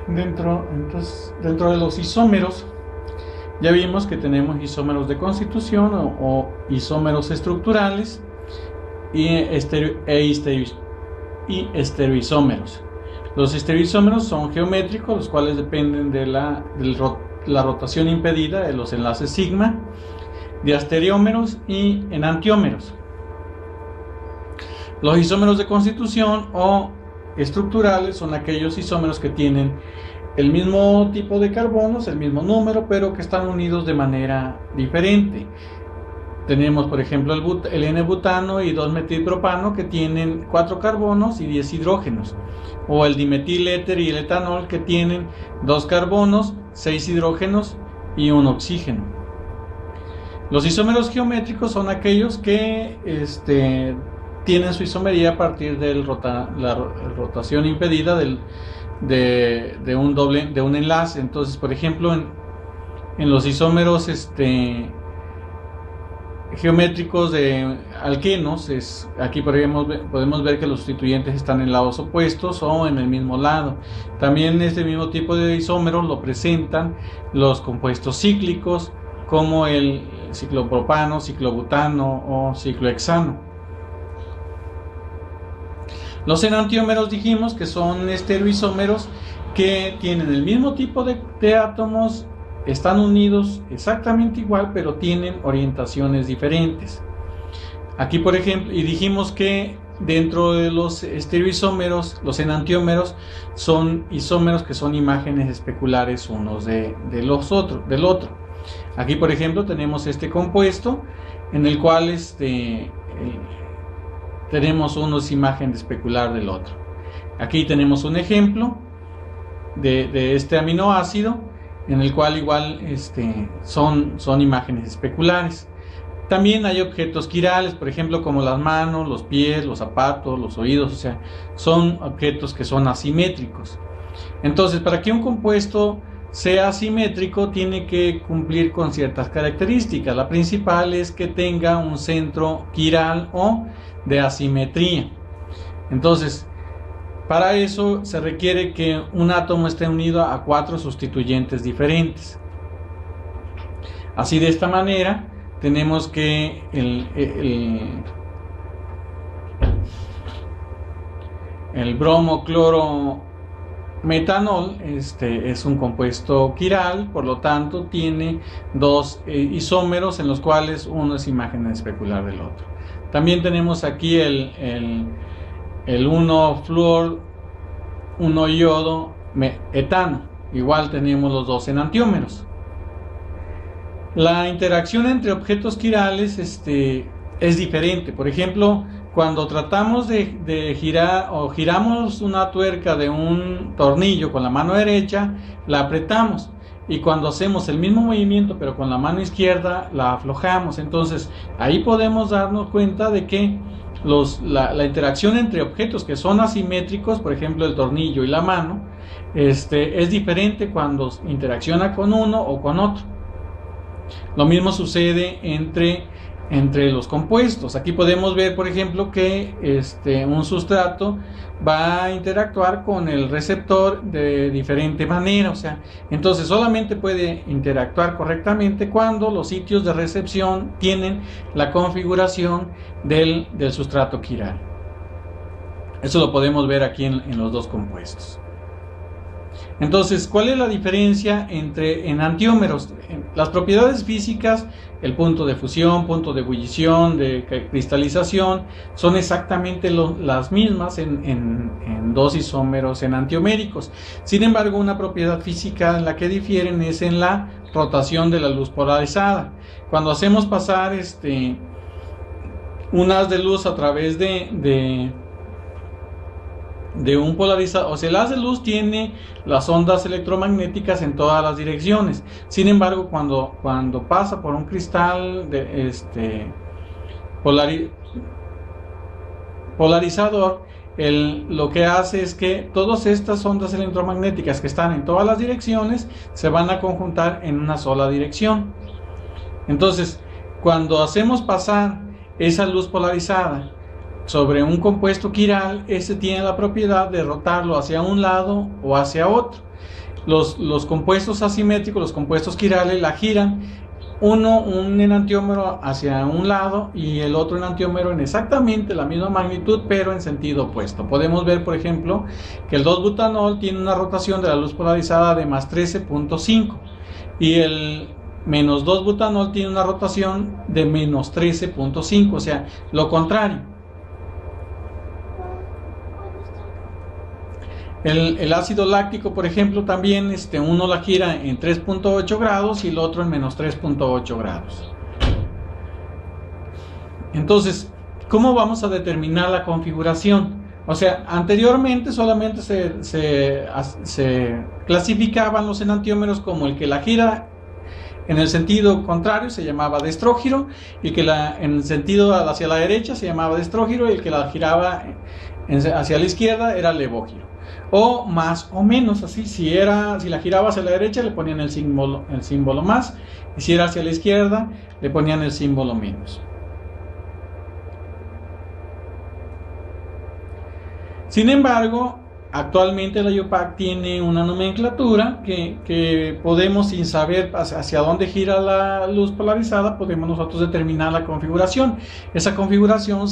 Dentro de los isómeros, ya vimos que tenemos isómeros de constitución o isómeros estructurales y estereoisómeros. Los estereoisómeros son geométricos, los cuales dependen de la rotación impedida de los enlaces sigma, de estereómeros y enantiómeros. Los isómeros de constitución o estructurales son aquellos isómeros que tienen el mismo tipo de carbonos, el mismo número, pero que están unidos de manera diferente. Tenemos, por ejemplo, el N-butano y 2-metilpropano, que tienen 4 carbonos y 10 hidrógenos, o el dimetiléter y el etanol, que tienen 2 carbonos, 6 hidrógenos y 1 oxígeno. Los isómeros geométricos son aquellos que tienen su isomería a partir de la rotación impedida de un enlace. Entonces, por ejemplo, en los isómeros geométricos de alquenos, aquí podemos ver que los sustituyentes están en lados opuestos o en el mismo lado. También este mismo tipo de isómeros lo presentan los compuestos cíclicos, como el ciclopropano, ciclobutano o ciclohexano. Los enantiómeros dijimos que son estereoisómeros que tienen el mismo tipo de átomos, están unidos exactamente igual, pero tienen orientaciones diferentes. Aquí, por ejemplo, y dijimos que dentro de los estereoisómeros, los enantiómeros son isómeros que son imágenes especulares unos del otro. Aquí, por ejemplo, tenemos este compuesto en el cual tenemos unos imagen especular del otro. Aquí tenemos un ejemplo de este aminoácido en el cual igual son imágenes especulares. También hay objetos quirales, por ejemplo, como las manos, los pies, los zapatos, los oídos, o sea, son objetos que son asimétricos. Entonces, para que un compuesto sea asimétrico, tiene que cumplir con ciertas características. La principal es que tenga un centro quiral o de asimetría. Entonces, para eso se requiere que un átomo esté unido a 4 sustituyentes diferentes. Así, de esta manera, tenemos que el bromo-cloro-metanol es un compuesto quiral, por lo tanto tiene 2 isómeros en los cuales uno es imagen especular del otro. También tenemos aquí el 1-fluor, 1-iodo, etano. Igual tenemos los 2 enantiómeros. La interacción entre objetos quirales es diferente. Por ejemplo, cuando tratamos de girar o giramos una tuerca de un tornillo con la mano derecha, la apretamos. Y cuando hacemos el mismo movimiento pero con la mano izquierda, la aflojamos. Entonces, ahí podemos darnos cuenta de que la interacción entre objetos que son asimétricos, por ejemplo el tornillo y la mano, es diferente cuando interacciona con uno o con otro. Lo mismo sucede entre los compuestos. Aquí podemos ver, por ejemplo, que un sustrato va a interactuar con el receptor de diferente manera. O sea, entonces solamente puede interactuar correctamente cuando los sitios de recepción tienen la configuración del sustrato quiral. Eso lo podemos ver aquí en los 2 compuestos. Entonces, ¿cuál es la diferencia entre enantiómeros? Las propiedades físicas, el punto de fusión, punto de ebullición, de cristalización, son exactamente las mismas en 2 isómeros enantioméricos. Sin embargo, una propiedad física en la que difieren es en la rotación de la luz polarizada. Cuando hacemos pasar un haz de luz a través de un polarizador, o sea, el haz de luz tiene las ondas electromagnéticas en todas las direcciones. Sin embargo, cuando pasa por un cristal polarizador, lo que hace es que todas estas ondas electromagnéticas que están en todas las direcciones se van a conjuntar en una sola dirección. Entonces, cuando hacemos pasar esa luz polarizada sobre un compuesto quiral, este tiene la propiedad de rotarlo hacia un lado o hacia otro. Los compuestos asimétricos, los compuestos quirales, la giran un enantiómero hacia un lado y el otro enantiómero en exactamente la misma magnitud, pero en sentido opuesto. Podemos ver, por ejemplo, que el 2-butanol tiene una rotación de la luz polarizada de más 13.5 y el menos 2-butanol tiene una rotación de menos 13.5, o sea, lo contrario. El ácido láctico, por ejemplo, también uno la gira en 3.8 grados y el otro en menos 3.8 grados. Entonces, ¿cómo vamos a determinar la configuración? O sea, anteriormente solamente se clasificaban los enantiómeros como el que la gira en el sentido contrario se llamaba destrógiro, y el que en el sentido hacia la derecha se llamaba destrógiro, y el que la giraba hacia la izquierda era levógiro. O más o menos así, si la giraba hacia la derecha le ponían el símbolo más, y si era hacia la izquierda le ponían el símbolo menos. Sin embargo, actualmente la IUPAC tiene una nomenclatura que podemos, sin saber hacia dónde gira la luz polarizada, podemos nosotros determinar la configuración. Esa configuración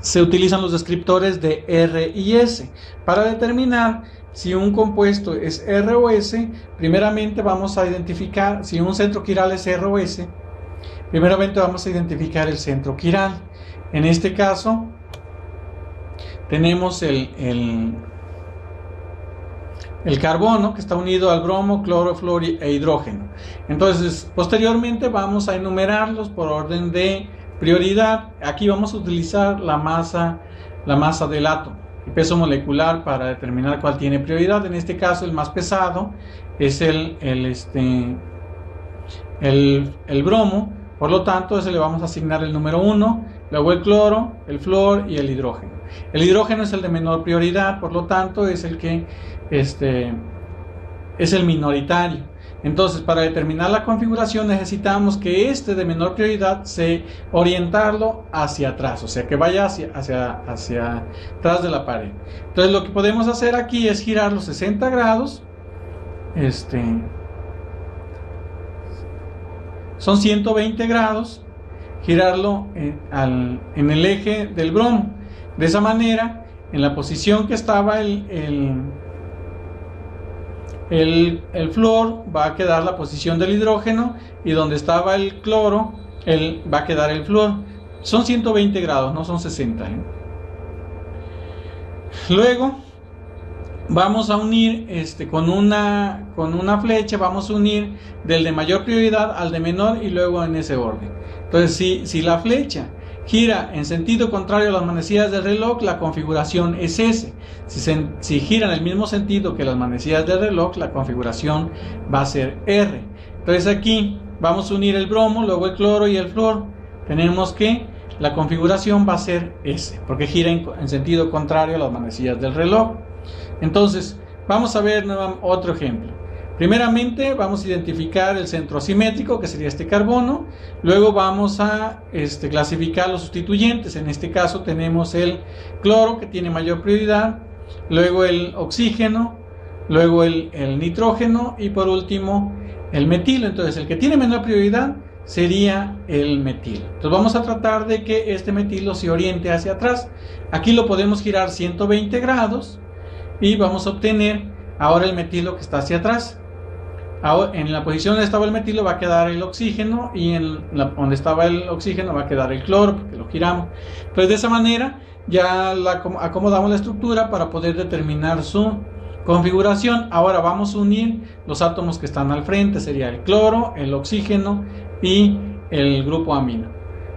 se utilizan los descriptores de R y S. Para determinar si un compuesto es R o S, primeramente vamos a identificar, si un centro quiral es R o S, primeramente vamos a identificar el centro quiral. En este caso, tenemos el carbono, que está unido al bromo, cloro, flúor e hidrógeno. Entonces, posteriormente vamos a enumerarlos por orden de prioridad. Aquí vamos a utilizar la masa del átomo, el peso molecular, para determinar cuál tiene prioridad. En este caso, el más pesado es el bromo, por lo tanto, ese le vamos a asignar el número 1, luego el cloro, el flúor y el hidrógeno. El hidrógeno es el de menor prioridad, por lo tanto, es el que es el minoritario. Entonces, para determinar la configuración necesitamos que de menor prioridad orientarlo hacia atrás, o sea, que vaya hacia atrás de la pared. Entonces, lo que podemos hacer aquí es girar los 60 grados. Son 120 grados, girarlo en el eje del bromo. De esa manera, en la posición que estaba el flúor, va a quedar la posición del hidrógeno, y donde estaba el cloro va a quedar el flúor. Son 120 grados, no son 60. Luego vamos a unir con una flecha, vamos a unir del de mayor prioridad al de menor, y luego en ese orden. Entonces, si la flecha gira en sentido contrario a las manecillas del reloj, la configuración es S. Si gira en el mismo sentido que las manecillas del reloj, la configuración va a ser R. Entonces aquí vamos a unir el bromo, luego el cloro y el flúor. Tenemos que la configuración va a ser S, porque gira en sentido contrario a las manecillas del reloj. Entonces, vamos a ver otro ejemplo. Primeramente vamos a identificar el centro asimétrico, que sería este carbono. Luego vamos a clasificar los sustituyentes. En este caso tenemos el cloro, que tiene mayor prioridad, luego el oxígeno, luego el nitrógeno y por último el metilo. Entonces, el que tiene menor prioridad sería el metilo. Entonces vamos a tratar de que este metilo se oriente hacia atrás. Aquí lo podemos girar 120 grados y vamos a obtener ahora el metilo que está hacia atrás. Ahora, en la posición donde estaba el metilo va a quedar el oxígeno, y donde estaba el oxígeno va a quedar el cloro, porque lo giramos. Entonces, de esa manera ya acomodamos la estructura para poder determinar su configuración. Ahora vamos a unir los átomos que están al frente, sería el cloro, el oxígeno y el grupo amino.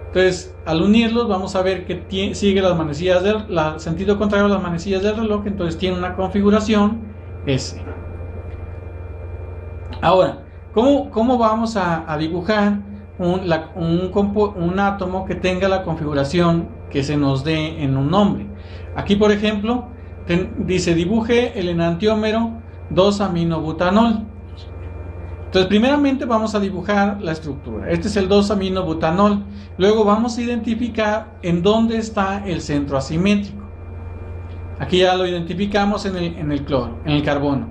Entonces, al unirlos vamos a ver que sigue las manecillas sentido contrario a las manecillas del reloj, entonces tiene una configuración S. Ahora, ¿cómo vamos a dibujar un átomo que tenga la configuración que se nos dé en un nombre? Aquí, por ejemplo, dice dibuje el enantiómero 2-aminobutanol. Entonces, primeramente vamos a dibujar la estructura. Este es el 2-aminobutanol. Luego vamos a identificar en dónde está el centro asimétrico. Aquí ya lo identificamos en el cloro, en el carbono.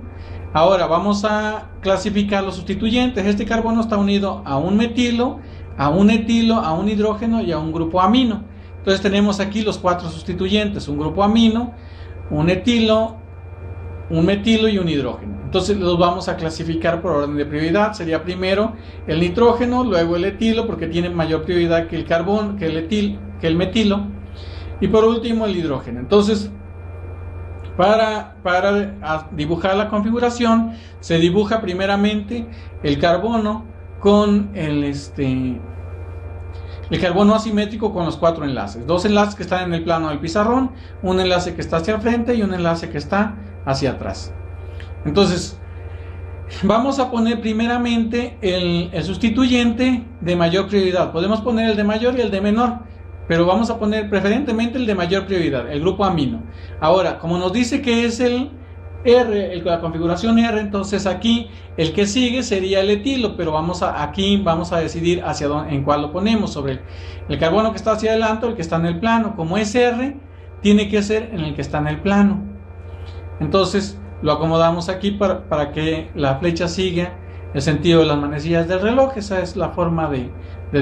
Ahora vamos a clasificar los sustituyentes. Este carbono está unido a un metilo, a un etilo, a un hidrógeno y a un grupo amino. Entonces tenemos aquí los 4 sustituyentes: un grupo amino, un etilo, un metilo y un hidrógeno. Entonces los vamos a clasificar por orden de prioridad. Sería primero el nitrógeno, luego el etilo, porque tiene mayor prioridad que el carbono, que el metilo, y por último el hidrógeno. Entonces, para dibujar la configuración, se dibuja primeramente el carbono con el carbono asimétrico con los 4 enlaces. 2 enlaces que están en el plano del pizarrón, un enlace que está hacia el frente y un enlace que está hacia atrás. Entonces, vamos a poner primeramente el sustituyente de mayor prioridad. Podemos poner el de mayor y el de menor, pero vamos a poner preferentemente el de mayor prioridad, el grupo amino. Ahora, como nos dice que es el R, la configuración R, entonces aquí el que sigue sería el etilo, pero aquí vamos a decidir hacia dónde, en cuál lo ponemos, sobre el carbono que está hacia adelante o el que está en el plano. Como es R, tiene que ser en el que está en el plano. Entonces lo acomodamos aquí para que la flecha siga el sentido de las manecillas del reloj. Esa es la forma de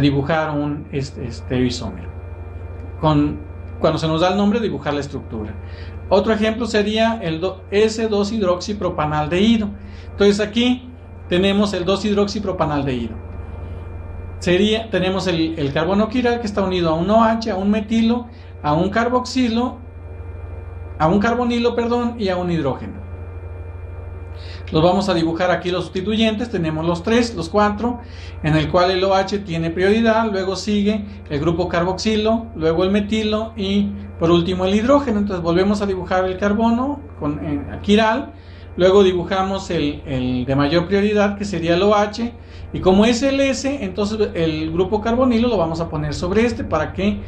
dibujar un isómero. Cuando se nos da el nombre, dibujar la estructura. Otro ejemplo sería el S2-hidroxipropanaldehído. Entonces aquí tenemos el 2-hidroxipropanaldehído. Tenemos el carbono quiral que está unido a un OH, a un metilo, a un carboxilo, a un carbonilo, y a un hidrógeno. Los vamos a dibujar aquí los sustituyentes. Tenemos los 4, en el cual el OH tiene prioridad, luego sigue el grupo carboxilo, luego el metilo y por último el hidrógeno. Entonces volvemos a dibujar el carbono con quiral, luego dibujamos el de mayor prioridad, que sería el OH, y como es el S, entonces el grupo carbonilo lo vamos a poner sobre para que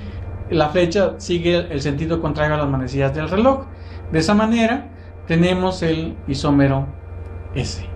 la flecha siga el sentido contrario a las manecillas del reloj. De esa manera tenemos el isómero S.